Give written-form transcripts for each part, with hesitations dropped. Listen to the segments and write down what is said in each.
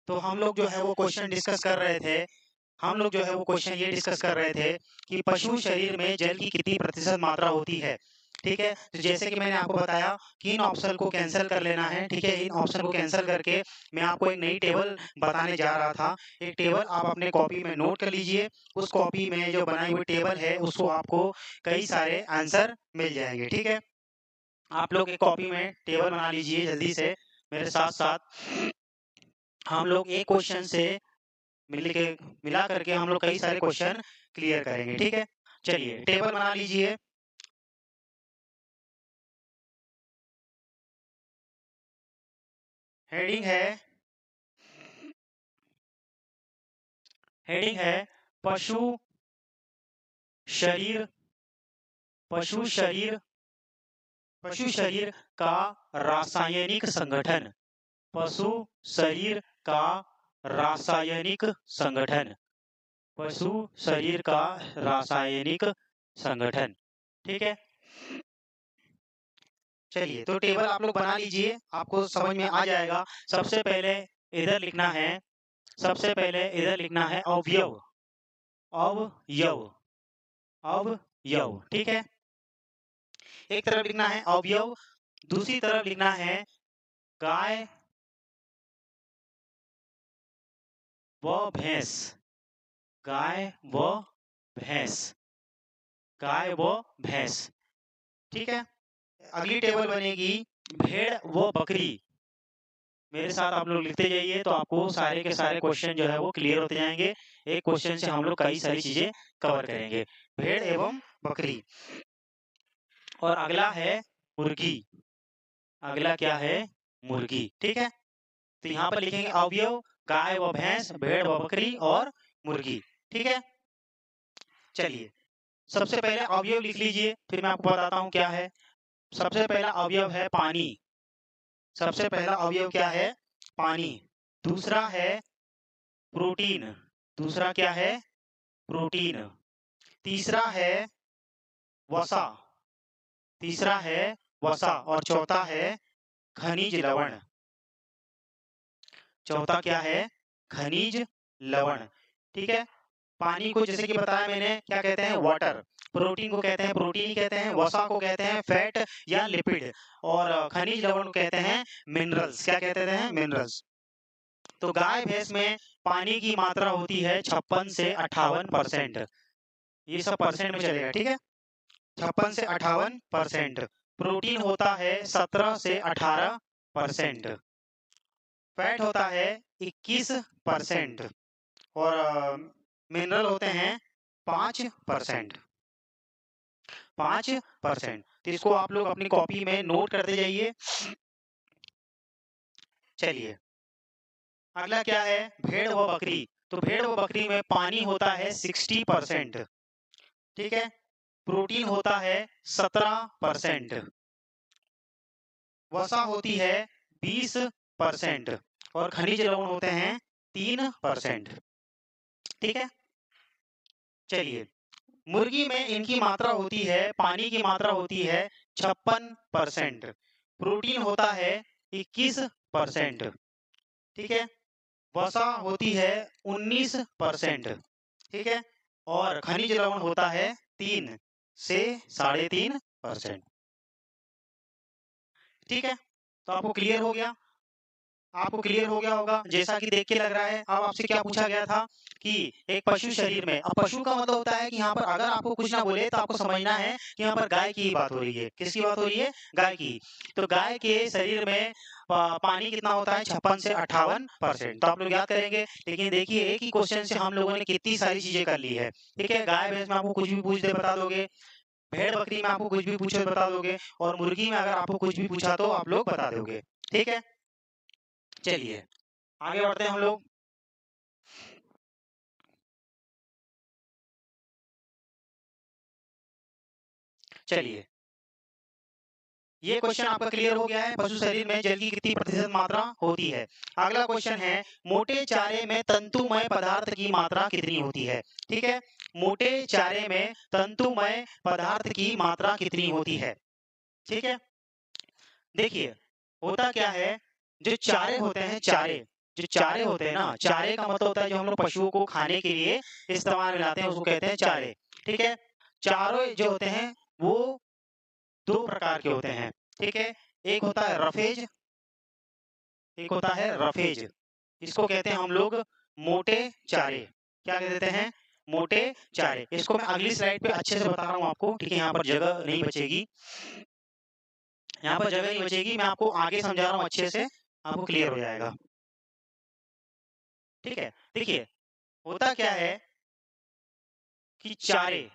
तो हम लोग जो है वो क्वेश्चन डिस्कस कर रहे थे। हम लोग जो है वो क्वेश्चन ये डिस्कस कर रहे थे कि पशु शरीर में जल की कितनी प्रतिशत मात्रा होती है। ठीक है, तो जैसे कि मैंने आपको बताया कि इन ऑप्शन को कैंसिल कर लेना है। ठीक है, इन ऑप्शन को कैंसिल करके मैं आपको एक नई टेबल बताने जा रहा था। एक टेबल आप अपने कॉपी में नोट कर लीजिए। उस कॉपी में जो बनाई हुई टेबल है उसको आपको कई सारे आंसर मिल जाएंगे। ठीक है, आप लोग एक कॉपी में टेबल बना लीजिए जल्दी से मेरे साथ साथ। हम लोग एक क्वेश्चन से मिल के मिला करके हम लोग कई सारे क्वेश्चन क्लियर करेंगे। ठीक है, चलिए टेबल बना लीजिए। हेडिंग है हेडिंग है पशु शरीर पशु शरीर पशु शरीर का रासायनिक संगठन। पशु शरीर का रासायनिक संगठन। पशु शरीर का रासायनिक संगठन। ठीक है, चलिए तो टेबल आप लोग बना लीजिए, आपको समझ में आ जाएगा। सबसे पहले इधर लिखना है सबसे पहले इधर लिखना है अवयव। अवयव अवयव। ठीक है, एक तरफ लिखना है अवयव, दूसरी तरफ लिखना है गाय व भैंस। गाय व भैंस। गाय व भैंस। ठीक है, अगली टेबल बनेगी भेड़ व बकरी। मेरे साथ आप लोग लिखते जाइए तो आपको सारे के सारे क्वेश्चन जो है वो क्लियर होते जाएंगे। एक क्वेश्चन से हम लोग कई सारी चीजें कवर करेंगे। भेड़ एवं बकरी। और अगला है मुर्गी। अगला क्या है? मुर्गी। ठीक है, तो यहाँ पर लिखेंगे अवयव गाय व भैंस, भेड़ व बकरी और मुर्गी। ठीक है, चलिए सबसे पहले अवयव लिख लीजिए, फिर मैं आपको बताता हूँ क्या है। सबसे पहला अवयव है पानी। सबसे पहला अवयव क्या है? पानी। दूसरा है प्रोटीन। दूसरा क्या है? प्रोटीन। तीसरा है वसा। तीसरा है वसा और चौथा है खनिज लवण। चौथा क्या है? खनिज लवण। ठीक है, पानी को जैसे कि बताया मैंने क्या कहते हैं? वाटर। प्रोटीन को कहते हैं प्रोटीन ही कहते हैं। वसा को कहते हैं फैट या लिपिड। और खनिज लवण को कहते हैं मिनरल्स। क्या कहते हैं? मिनरल्स। तो गाय भैंस में पानी की मात्रा होती है 56 से 58%। ये सब परसेंट में चलेगा। ठीक है, 56 से 58%। प्रोटीन होता है 17 से 18%। फैट होता है 21%। और मिनरल होते हैं 5%। 5%। तो इसको आप लोग अपनी कॉपी में नोट करते जाइए। चलिए अगला क्या है? भेड़ व बकरी। तो भेड़ व बकरी में पानी होता है 60%। ठीक है, प्रोटीन होता है 17%। वसा होती है 20% और खनिज लवण होते हैं 3%। ठीक है, चलिए मुर्गी में इनकी मात्रा होती है, पानी की मात्रा होती है 56%। प्रोटीन होता है 21%। ठीक है, वसा होती है 19%। ठीक है, और खनिज लवण होता है 3 से 3.5%। ठीक है, तो आपको क्लियर हो गया। आपको क्लियर हो गया होगा जैसा कि देख के लग रहा है। अब आपसे क्या पूछा गया था कि एक पशु शरीर में, अब पशु का मतलब होता है कि यहाँ पर अगर आपको कुछ ना बोले तो आपको समझना है कि यहाँ पर गाय की ही बात हो रही है। किसकी बात हो रही है? गाय की। तो गाय के शरीर में पानी कितना होता है? 56 से 58%। तो आप लोग याद करेंगे। लेकिन देखिए एक ही क्वेश्चन से हम लोगों ने कितनी सारी चीजें कर ली है। ठीक है, गाय भैंस में आपको कुछ भी पूछ दे बता दोगे, भेड़ बकरी में आपको कुछ भी पूछे तो बता दोगे, और मुर्गी में अगर आपको कुछ भी पूछा तो आप लोग बता दोगे। ठीक है, चलिए आगे बढ़ते हैं हम लोग। चलिए ये क्वेश्चन आपका क्लियर हो गया है, पशु शरीर में जल की कितनी प्रतिशत मात्रा होती है। अगला क्वेश्चन है मोटे चारे में तंतुमय पदार्थ की मात्रा कितनी होती है। ठीक है, मोटे चारे में तंतुमय पदार्थ की मात्रा कितनी होती है। ठीक है, देखिए होता क्या है, जो चारे होते हैं चारे, जो चारे होते हैं ना, चारे का मतलब होता है जो हम लोग पशुओं को खाने के लिए इस्तेमाल में लाते हैं, उसको कहते हैं चारे। ठीक है, चारे जो होते हैं वो दो प्रकार के होते हैं। ठीक है, एक होता है रफेज, एक होता है रफेज। इसको कहते हैं हम लोग मोटे चारे। क्या कह देते हैं? मोटे चारे। इसको मैं अगली स्लाइड पे अच्छे से बता रहा हूँ आपको। ठीक है, यहाँ पर जगह नहीं बचेगी, यहाँ पर जगह नहीं बचेगी, मैं आपको आगे समझा रहा हूँ अच्छे से, आपको क्लियर हो जाएगा। ठीक है, देखिए होता क्या है कि चारे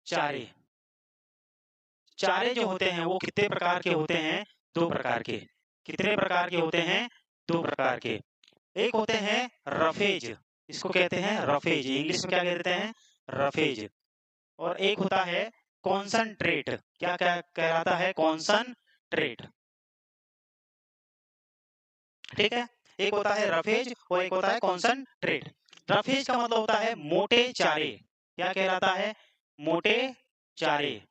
चारे चारे जो होते हैं वो कितने प्रकार के होते हैं? दो प्रकार के। कितने प्रकार के होते हैं? दो प्रकार के। एक होते हैं रफेज, इसको कहते हैं रफेज, इंग्लिश में क्या कहते हैं? रफेज। और एक होता है कॉन्सनट्रेट। क्या क्या कहलाता है? कॉन्सनट्रेट। ठीक है, एक होता है रफेज और एक होता है कॉन्सनट्रेट। रफेज का मतलब होता है मोटे चारे। क्या कहलाता है? मोटे चारे।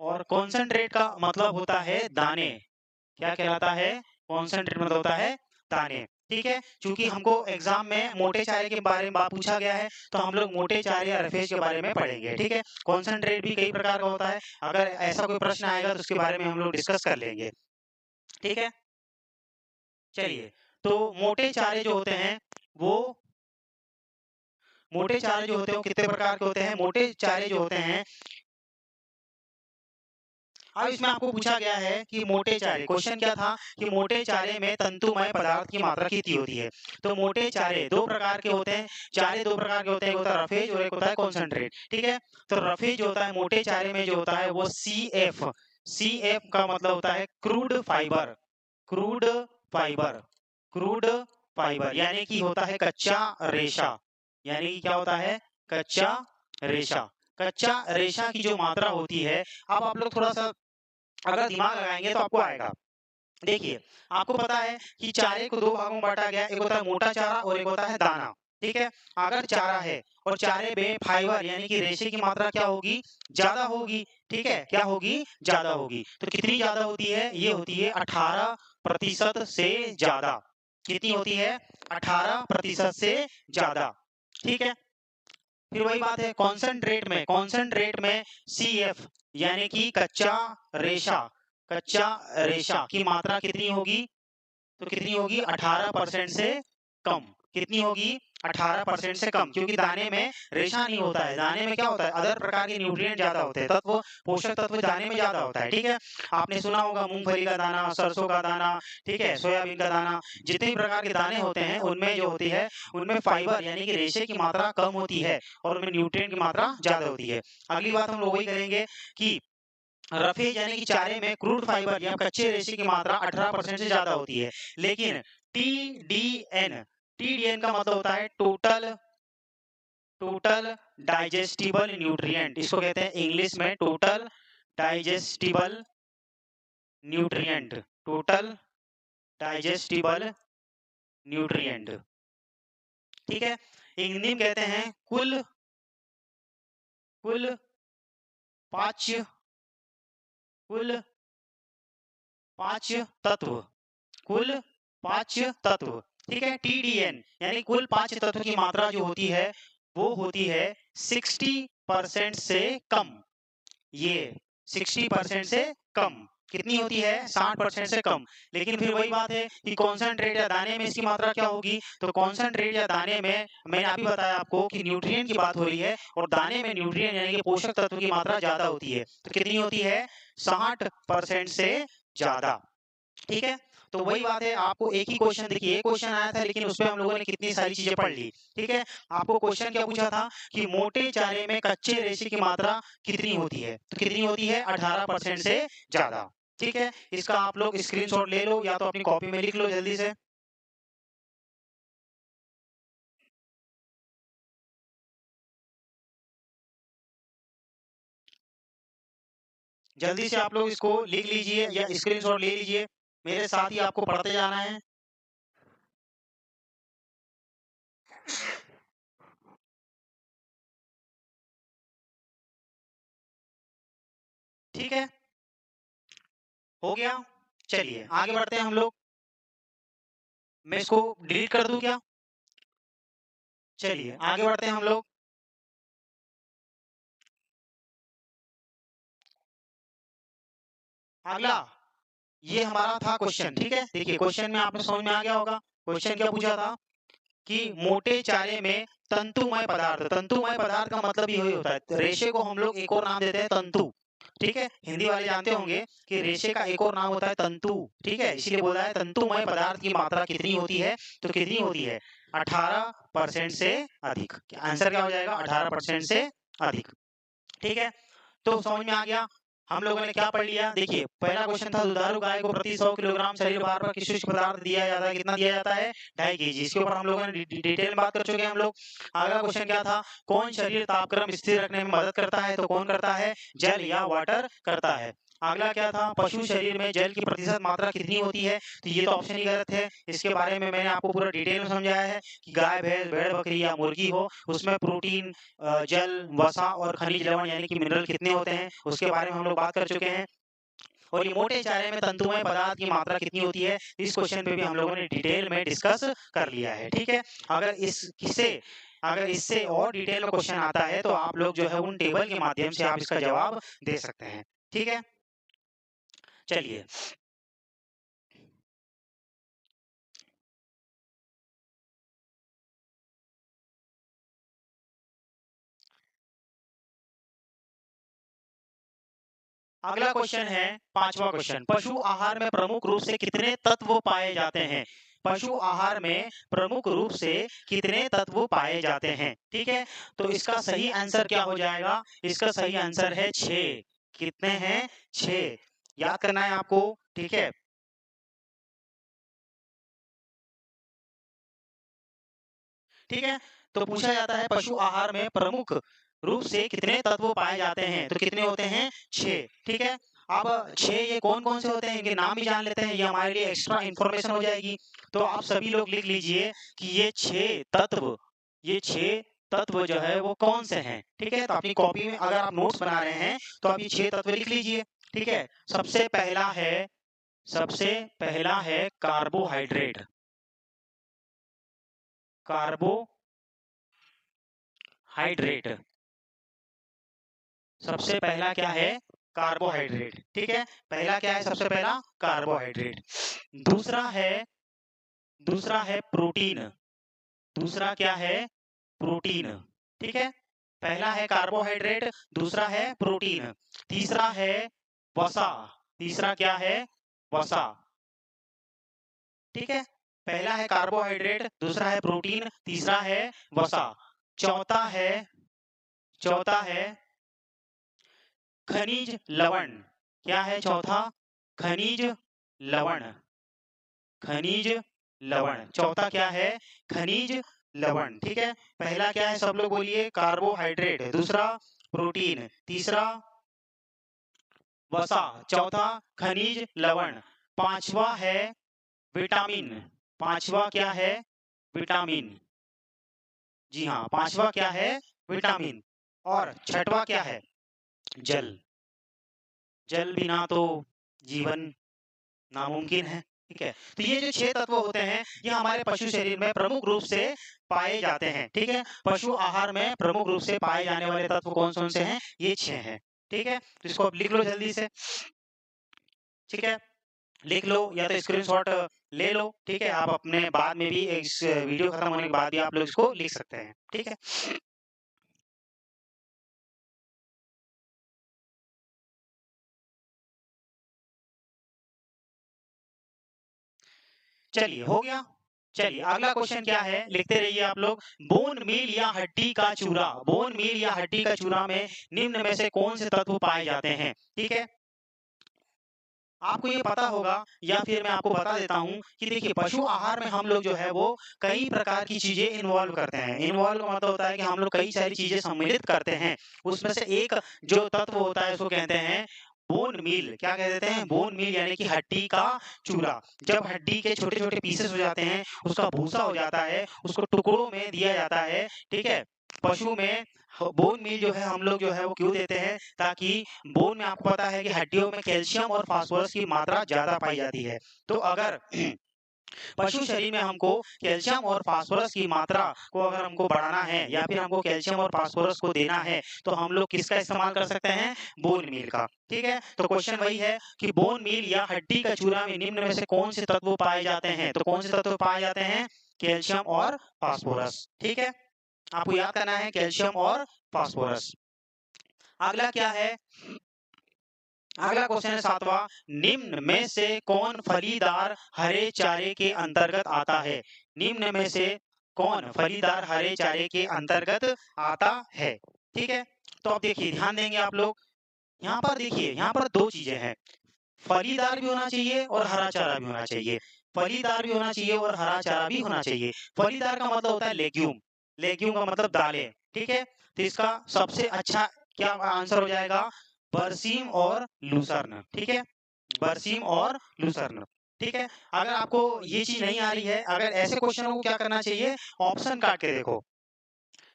और कॉन्सनट्रेट का मतलब होता है दाने। क्या कहलाता है? कॉन्सनट्रेट मतलब होता है दाने। ठीक है, क्योंकि हमको एग्जाम में मोटे चारे के बारे में पूछा गया है, तो हम लोग मोटे चारे या रफेज के बारे में पढ़ेंगे। ठीक है, कॉन्सनट्रेट भी कई प्रकार का होता है, अगर ऐसा कोई प्रश्न आएगा तो उसके बारे में हम लोग डिस्कस कर लेंगे। ठीक है, चलिए, तो मोटे चारे जो होते हैं वो मोटे चारे जो होते हैं वो कितने प्रकार के होते हैं? मोटे चारे जो होते हैं, अब इसमें आपको पूछा गया है कि मोटे चारे, क्वेश्चन क्या था कि मोटे चारे में तंतुमय पदार्थ की मात्रा कितनी होती है? तो मोटे चारे दो प्रकार के होते हैं, चारे दो प्रकार के होते हैं, एक होता है रफेज और एक होता है कॉन्सेंट्रेट। ठीक है, तो रफेज जो होता है मोटे चारे में जो होता है वो CF, CF का मतलब होता है crude fibre, crude fibre, crude fibre, यानी कि होता है कच्चा रेशा। यानी कि क्या होता है? कच्चा रेशा। कच्चा रेशा की जो मात्रा होती है, अब आप लोग थोड़ा सा अगर दिमाग लगाएंगे तो आपको आएगा। देखिए, आपको पता है कि चारे को दो भागों में बांटा गया, एक होता है मोटा चारा और एक होता है दाना। ठीक है, अगर चारा है और चारे में फाइबर यानी कि रेशे की मात्रा क्या होगी? ज्यादा होगी। ठीक है, क्या होगी? ज्यादा होगी। तो कितनी ज्यादा होती है? ये होती है 18% से ज्यादा। कितनी होती है? 18% से ज्यादा। ठीक है, फिर वही बात है कॉन्सेंट्रेट में, कॉन्सेंट्रेट में CF यानी कि कच्चा रेशा, कच्चा रेशा की मात्रा कितनी होगी? तो कितनी होगी? 18% से कम। कितनी होगी? 18% से कम, क्योंकि दाने में रेशा नहीं होता है। दाने में क्या होता है? अदर प्रकार के न्यूट्रिएंट ज्यादा होते हैं, तत्व, पोषक तत्व दाने में ज्यादा होता है। ठीक है, आपने सुना होगा मूंगफली का दाना, सरसों का दाना, ठीक है, सोयाबीन का दाना, जितने भी प्रकार के दाने होते हैं उनमें जो होती है उनमें फाइबर यानी कि रेशे की मात्रा कम होती है और उनमें न्यूट्रिएंट की मात्रा ज्यादा होती है। अगली बात हम लोग वही करेंगे कि रफेज यानी कि चारे में क्रूड फाइबर या कच्चे रेशे की मात्रा 18% से ज्यादा होती है। लेकिन TDN, TDN का मतलब होता है टोटल, टोटल डाइजेस्टिबल न्यूट्रिएंट, इसको कहते हैं इंग्लिश में total digestible nutrient, total digestible nutrient. ठीक है, हिंदी में कहते हैं कुल, कुल पाच्य, कुल पाच्य तत्व, कुल पाच्य तत्व। ठीक है, TDN यानी कुल पाच्य तत्व की मात्रा जो होती है वो होती है 60% से कम। ये 60% से कम कितनी होती है? 60% से कम। लेकिन फिर वही बात है कि कॉन्सेंट्रेट या दाने में इसकी मात्रा क्या होगी? तो कॉन्सेंट्रेट या दाने में मैंने अभी बताया आपको कि न्यूट्रिएंट की बात हो रही है और दाने में न्यूट्रिएंट यानी कि पोषक तत्व की मात्रा ज्यादा होती है। तो कितनी होती है? 60% से ज्यादा। ठीक है, तो वही बात है, आपको एक ही क्वेश्चन, देखिए एक क्वेश्चन आया था लेकिन उसमें हम लोगों ने कितनी सारी चीजें पढ़ ली। ठीक है, आपको क्वेश्चन क्या पूछा था कि मोटे चारे में कच्चे रेशे की मात्रा कितनी होती है? तो कितनी होती है? 18% से ज्यादा। ठीक है, इसका आप लोग स्क्रीनशॉट ले लो या तो अपनी कॉपी में लिख लो जल्दी से। जल्दी से आप लोग इसको लिख लीजिए या स्क्रीनशॉट ले लीजिए, मेरे साथ ही आपको पढ़ते जाना है। ठीक है, हो गया। चलिए आगे बढ़ते हैं हम लोग। मैं इसको डिलीट कर दूं क्या? चलिए आगे बढ़ते हैं हम लोग। अगला ये हमारा था क्वेश्चन, ठीक है। देखिए क्वेश्चन में आपने समझ में आ गया होगा। क्वेश्चन क्या पूछा था कि मोटे चारे में तंतुमय पदार्थ, तंतुमय पदार्थ का मतलब ये होता है, रेशे को हम लोग एक और नाम देते हैं तंतु, ठीक है। हिंदी वाले जानते होंगे कि रेशे का एक और नाम होता है तंतु, ठीक है। इसीलिए बोला है तंतुमय पदार्थ की मात्रा कितनी होती है, तो कितनी होती है 18% से अधिक। आंसर क्या हो जाएगा 18% से अधिक, ठीक है। तो समझ में आ गया। हम लोगों ने क्या पढ़ लिया, देखिए पहला क्वेश्चन था दुधारू गाय को प्रति 100 किलोग्राम शरीर भार पर किस शुष्क पदार्थ दिया जाता है, कितना दिया जाता है 2.5 kg। इसके ऊपर हम लोगों ने डिटेल में बात कर चुके हैं हम लोग। अगला क्वेश्चन क्या था, कौन शरीर तापक्रम स्थिर रखने में मदद करता है, तो कौन करता है, जल या वाटर करता है। अगला क्या था, पशु शरीर में जल की प्रतिशत मात्रा कितनी होती है, तो ये तो ऑप्शन ही गलत है। इसके बारे में मैंने आपको पूरा डिटेल में समझाया है कि गाय भैंस भेड़ बकरी या मुर्गी हो, उसमें प्रोटीन जल वसा और खनिज लवण यानी कि मिनरल कितने होते हैं, उसके बारे में हम लोग बात कर चुके हैं। और ये मोटे चारे में तंतुमय पदार्थ की मात्रा कितनी होती है, इस क्वेश्चन पे भी हम लोगों ने डिटेल में डिस्कस कर लिया है, ठीक है। अगर इससे और डिटेल में क्वेश्चन आता है तो आप लोग जो है उन टेबल के माध्यम से आप इसका जवाब दे सकते हैं, ठीक है। चलिए अगला क्वेश्चन है, पांचवा क्वेश्चन, पशु आहार में प्रमुख रूप से कितने तत्व पाए जाते हैं। पशु आहार में प्रमुख रूप से कितने तत्व पाए जाते हैं, ठीक है। तो इसका सही आंसर क्या हो जाएगा, इसका सही आंसर है 6। कितने हैं 6, याद करना है आपको, ठीक है। ठीक है, तो पूछा जाता है पशु आहार में प्रमुख रूप से कितने तत्व पाए जाते हैं, तो कितने होते हैं 6, ठीक है। अब 6 ये कौन कौन से होते हैं, इनके नाम भी जान लेते हैं, ये हमारे लिए एक्स्ट्रा इन्फॉर्मेशन हो जाएगी। तो आप सभी लोग लिख लीजिए कि ये 6 तत्व, ये 6 तत्व जो है वो कौन से हैं, ठीक है। तो अपनी कॉपी में अगर आप नोट्स बना रहे हैं तो आप ये 6 तत्व लिख लीजिए, ठीक है। सबसे पहला है कार्बोहाइड्रेट, कार्बोहाइड्रेट, सबसे पहला क्या है कार्बोहाइड्रेट, ठीक है। पहला क्या है, सबसे पहला कार्बोहाइड्रेट। दूसरा है प्रोटीन, दूसरा क्या है प्रोटीन, ठीक है। पहला है कार्बोहाइड्रेट, दूसरा है प्रोटीन, तीसरा है वसा, तीसरा क्या है वसा, ठीक है। पहला है कार्बोहाइड्रेट, दूसरा है प्रोटीन, तीसरा है वसा, चौथा है खनिज लवण। क्या है चौथा, खनिज लवण, खनिज लवण, चौथा क्या है खनिज लवण, ठीक है। पहला क्या है, सब लोग बोलिए कार्बोहाइड्रेट, दूसरा प्रोटीन, तीसरा वसा, चौथा खनिज लवण, पांचवा है विटामिन, पांचवा क्या है विटामिन, जी हाँ पांचवा क्या है विटामिन, और छठवा क्या है जल, जल बिना तो जीवन नामुमकिन है, ठीक है। तो ये जो 6 तत्व होते हैं ये हमारे पशु शरीर में प्रमुख रूप से पाए जाते हैं, ठीक है। पशु आहार में प्रमुख रूप से पाए जाने वाले तत्व कौन कौन से हैं, ये 6 हैं, ठीक है। तो इसको अब लिख लो जल्दी से, ठीक है। लिख लो या तो स्क्रीनशॉट ले लो, ठीक है। आप अपने बाद में भी इस वीडियो खत्म होने के बाद भी आप लोग इसको लिख सकते हैं, ठीक है। चलिए हो गया। चलिए अगला क्वेश्चन क्या है, लिखते रहिए आप लोग। बोन मील या हड्डी का चूरा, बोन मील या हड्डी का चूरा में निम्न में से कौन से तत्व पाए जाते हैं, ठीक है। आपको ये पता होगा या फिर मैं आपको बता देता हूँ कि देखिए पशु आहार में हम लोग जो है वो कई प्रकार की चीजें इन्वॉल्व करते हैं। इन्वॉल्व का मतलब होता है कि हम लोग कई सारी चीजें सम्मिलित करते हैं। उसमें से एक जो तत्व होता है उसको कहते हैं बोन मील। क्या कह देते हैं, बोन मील यानी कि हड्डी का चूरा। जब हड्डी के छोटे छोटे पीसेस हो जाते हैं, उसका भूसा हो जाता है, उसको टुकड़ों में दिया जाता है, ठीक है। पशु में बोन मील जो है हम लोग जो है वो क्यों देते हैं, ताकि बोन में आपको पता है कि हड्डियों में कैल्शियम और फास्फोरस की मात्रा ज्यादा पाई जाती है। तो अगर पशु शरीर में हमको कैल्शियम और फास्फोरस की मात्रा को अगर हमको बढ़ाना है या फिर हमको कैल्शियम और फास्फोरस को देना है, तो हम लोग किसका इस्तेमाल कर सकते हैं, बोन मील का। ठीक है, तो क्वेश्चन वही है कि बोन मील या हड्डी का चूरा में निम्न में से कौन से तत्व पाए जाते हैं, तो कौन से तत्व पाए जाते हैं, कैल्शियम और फास्फोरस। ठीक है, आपको याद करना है कैल्शियम और फास्फोरस। अगला क्या है, अगला क्वेश्चन है सातवां, निम्न में से कौन फलीदार हरे चारे के अंतर्गत आता है, निम्न में से कौन फलीदार हरे चारे के अंतर्गत आता है। ठीक है, तो अब देखिए ध्यान देंगे आप लोग, यहाँ पर देखिए यहाँ पर दो चीजें हैं, फलीदार भी होना चाहिए और हरा चारा भी होना चाहिए, फलीदार भी होना चाहिए और हरा चारा भी होना चाहिए। फलीदार का मतलब होता है लेग्यूम, लेग्यूम का मतलब दालें। ठीक है, तो इसका सबसे अच्छा क्या आंसर हो जाएगा, बरसीम और लूसर्न। ठीक है, बरसीम और लूसर्न। ठीक है, अगर आपको ये चीज नहीं आ रही है, अगर ऐसे क्वेश्चन को क्या करना चाहिए, ऑप्शन काट के देखो।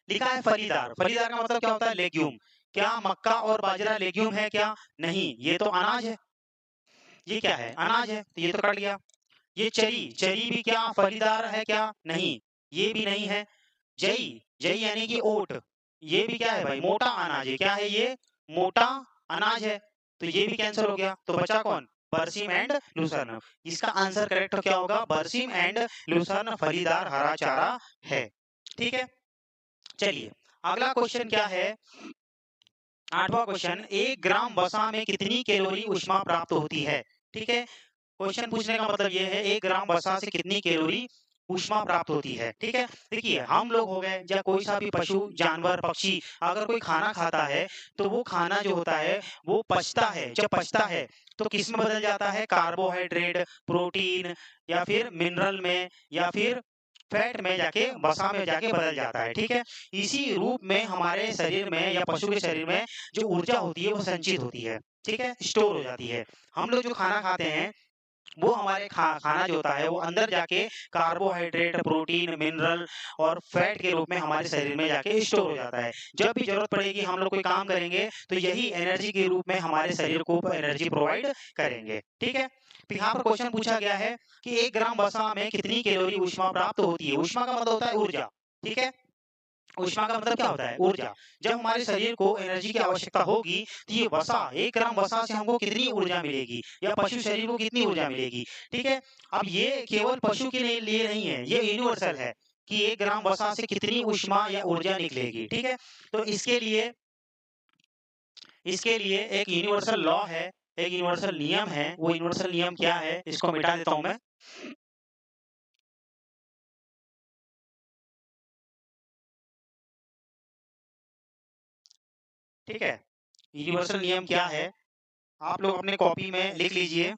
लिखा है फलीदार, फलीदार का मतलब क्या होता है, लेग्यूम। क्या मक्का और बाजरा लेग्यूम है क्या, नहीं, ये तो अनाज है। ये क्या है, अनाज है, तो ये तो कट गया। ये चरी, चरी भी क्या फलीदार है क्या, नहीं, ये भी नहीं है। जई, जई यानी कि ओट, ये भी क्या है भाई, मोटा अनाज है, क्या है ये, मोटा अनाज है, तो ये भी कैंसिल हो गया। तो बचा कौन, बरसीम एंड लूसर्न। इसका आंसर करेक्ट क्या होगा, बरसीम एंड लूसर्न फलीदार हरा चारा है। ठीक है, चलिए अगला क्वेश्चन क्या है, आठवां क्वेश्चन, 1 ग्राम वसा में कितनी कैलोरी ऊष्मा प्राप्त होती है। ठीक है, क्वेश्चन पूछने का मतलब ये है 1 ग्राम वसा से कितनी कैलोरी ऊष्मा प्राप्त होती है। ठीक है, देखिए हम लोग हो गए या कोई सा भी पशु जानवर पक्षी अगर कोई खाना खाता है, तो वो खाना जो होता है वो पचता है, जब पचता है तो किस में बदल जाता है, कार्बोहाइड्रेट, प्रोटीन या फिर मिनरल में या फिर फैट में जाके वसा में जाके बदल जाता है। ठीक है, इसी रूप में हमारे शरीर में या पशु के शरीर में जो ऊर्जा होती है वो संचित होती है। ठीक है, स्टोर हो जाती है। हम लोग जो खाना खाते हैं वो हमारे खाना जो होता है वो अंदर जाके कार्बोहाइड्रेट, प्रोटीन, मिनरल और फैट के रूप में हमारे शरीर में जाके स्टोर हो जाता है। जब भी जरूरत पड़ेगी हम लोग कोई काम करेंगे तो यही एनर्जी के रूप में हमारे शरीर को एनर्जी प्रोवाइड करेंगे। ठीक है, तो यहाँ पर क्वेश्चन पूछा गया है कि 1 ग्राम वसा में कितनी कैलोरी ऊष्मा प्राप्त होती है। ऊष्मा का मतलब होता है ऊर्जा। ठीक है, ऊष्मा का मतलब क्या होता है, ऊर्जा। जब हमारे शरीर को एनर्जी की आवश्यकता होगी तो ये वसा, 1 ग्राम वसा से हमको कितनी ऊर्जा मिलेगी या पशु शरीर को कितनी ऊर्जा मिलेगी। ठीक है, अब ये केवल पशु के लिए नहीं है, ये यूनिवर्सल है कि 1 ग्राम वसा से कितनी ऊष्मा या ऊर्जा निकलेगी। ठीक है, तो इसके लिए एक यूनिवर्सल लॉ है, एक यूनिवर्सल नियम है। वो यूनिवर्सल नियम क्या है, इसको मिटा देता हूं मैं। ठीक है, यूनिवर्सल नियम क्या है, आप लोग अपने कॉपी में लिख लीजिए।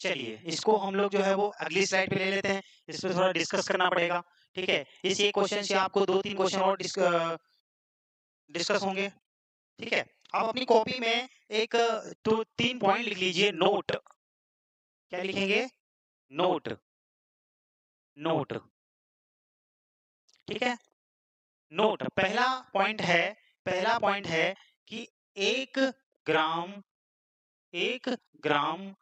चलिए इसको हम लोग जो है वो अगली स्लाइड पे ले लेते हैं, इस पे थोड़ा डिस्कस करना पड़ेगा। ठीक है, इस एक क्वेश्चन से आपको 2-3 क्वेश्चन और डिस्कस होंगे। ठीक है, आप अपनी कॉपी में एक तो 3 पॉइंट लिख लीजिए, नोट। क्या लिखेंगे, नोट, नोट। ठीक है, नोट। पहला पॉइंट है कि 1 ग्राम 1 ग्राम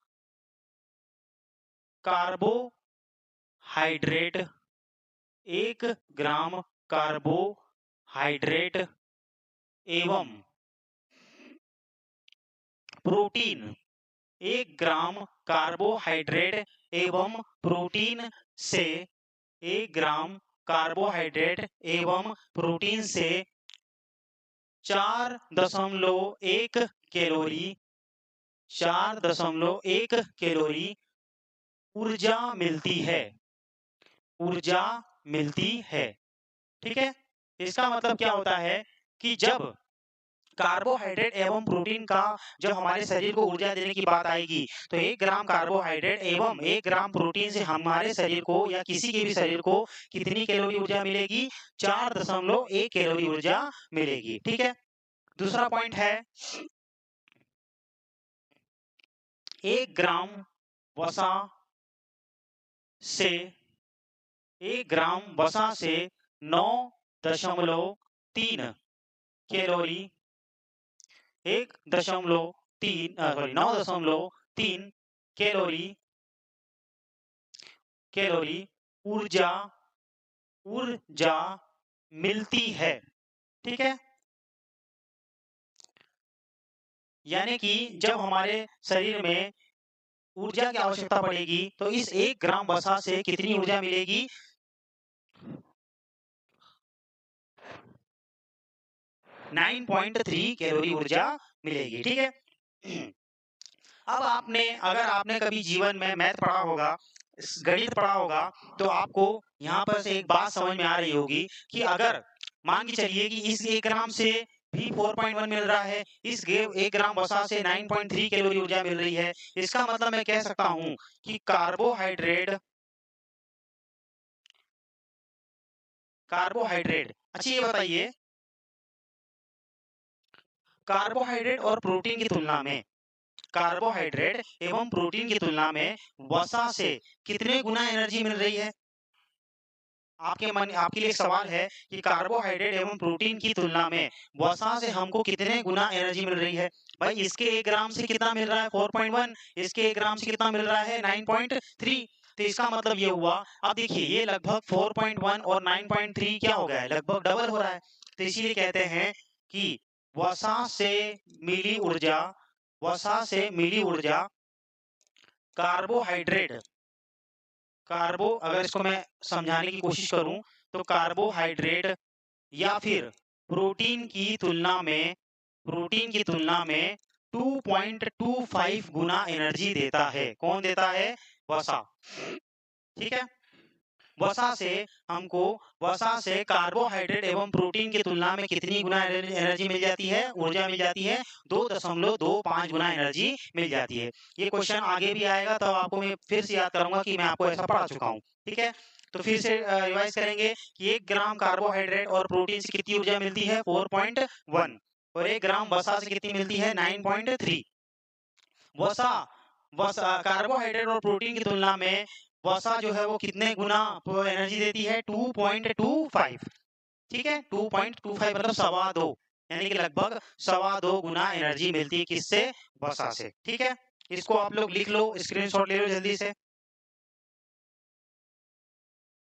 कार्बोहाइड्रेट, 1 ग्राम कार्बोहाइड्रेट एवं प्रोटीन, 1 ग्राम कार्बोहाइड्रेट एवं प्रोटीन से 1 ग्राम कार्बोहाइड्रेट एवं प्रोटीन से 4.1 कैलोरी, 4.1 कैलोरी ऊर्जा मिलती है, ऊर्जा मिलती है। ठीक है, इसका मतलब क्या होता है कि जब कार्बोहाइड्रेट एवं प्रोटीन का जब हमारे शरीर को ऊर्जा देने की बात आएगी, तो 1 ग्राम कार्बोहाइड्रेट एवं 1 ग्राम प्रोटीन से हमारे शरीर को या किसी के भी शरीर को कितनी कैलोरी ऊर्जा मिलेगी, 4.1 कैलोरी ऊर्जा मिलेगी। ठीक है, दूसरा पॉइंट है 1 ग्राम वसा से 1 ग्राम वसा से 9.3 कैलोरी 9.3 कैलोरी ऊर्जा मिलती है। ठीक है, यानी कि जब हमारे शरीर में ऊर्जा की आवश्यकता पड़ेगी तो इस 1 ग्राम वसा से कितनी ऊर्जा मिलेगी? 9.3 कैलोरी ऊर्जा मिलेगी। ठीक है, अब अगर आपने कभी जीवन में मैथ पढ़ा होगा, गणित पढ़ा होगा, तो आपको यहाँ पर से एक बात समझ में आ रही होगी कि अगर मान के चलिए कि इस 1 ग्राम से भी 4.1 मिल रहा है, इस 1 ग्राम वसा से 9.3 कैलोरी ऊर्जा मिल रही है, इसका मतलब मैं कह सकता हूं कि कार्बोहाइड्रेट अच्छा ये बताइए, कार्बोहाइड्रेट और प्रोटीन की तुलना में कार्बोहाइड्रेट एवं प्रोटीन की तुलना में वसा से कितने गुना एनर्जी मिल रही है? आपके लिए एक सवाल है कि कार्बोहाइड्रेट एवं प्रोटीन की तुलना में वसा से हमको कितने गुना एनर्जी मिल रही है? भाई इसके 1 ग्राम से कितना मिल रहा है? 4.1। इसके 1 ग्राम से कितना मिल रहा है? 9.3। तो इसका मतलब ये हुआ, अब देखिए ये लगभग 4.1 और 9.3 क्या हो गया है? लगभग डबल हो रहा है। तो इसीलिए कहते हैं कि वसा से मिली ऊर्जा कार्बोहाइड्रेट अगर इसको मैं समझाने की कोशिश करूं तो कार्बोहाइड्रेट या फिर प्रोटीन की तुलना में 2.25 गुना एनर्जी देता है। कौन देता है? वसा। ठीक है, वसा से कार्बोहाइड्रेट एवं प्रोटीन की तुलना में कितनी गुना एनर्जी मिल जाती है? ऊर्जा मिल जाती है 2.25 गुना एनर्जी मिल जाती है। ये क्वेश्चन आगे भी आएगा तो आपको मैं फिर से याद करूंगा कि मैं आपको ऐसा पढ़ा चुका हूँ। ठीक है, तो फिर से रिवाइज करेंगे कि 1 ग्राम कार्बोहाइड्रेट और प्रोटीन से कितनी ऊर्जा मिलती है? 4.1 और 1 ग्राम वसा से कितनी मिलती है? 9.3। कार्बोहाइड्रेट और प्रोटीन की तुलना में वसा जो है वो कितने गुना एनर्जी देती है? 2.25। ठीक है, 2.25 मतलब 2.25, यानी कि लगभग 2.25 गुना एनर्जी मिलती है किससे? वसा से। ठीक है, इसको आप लोग लिख लो, स्क्रीनशॉट ले लो जल्दी से।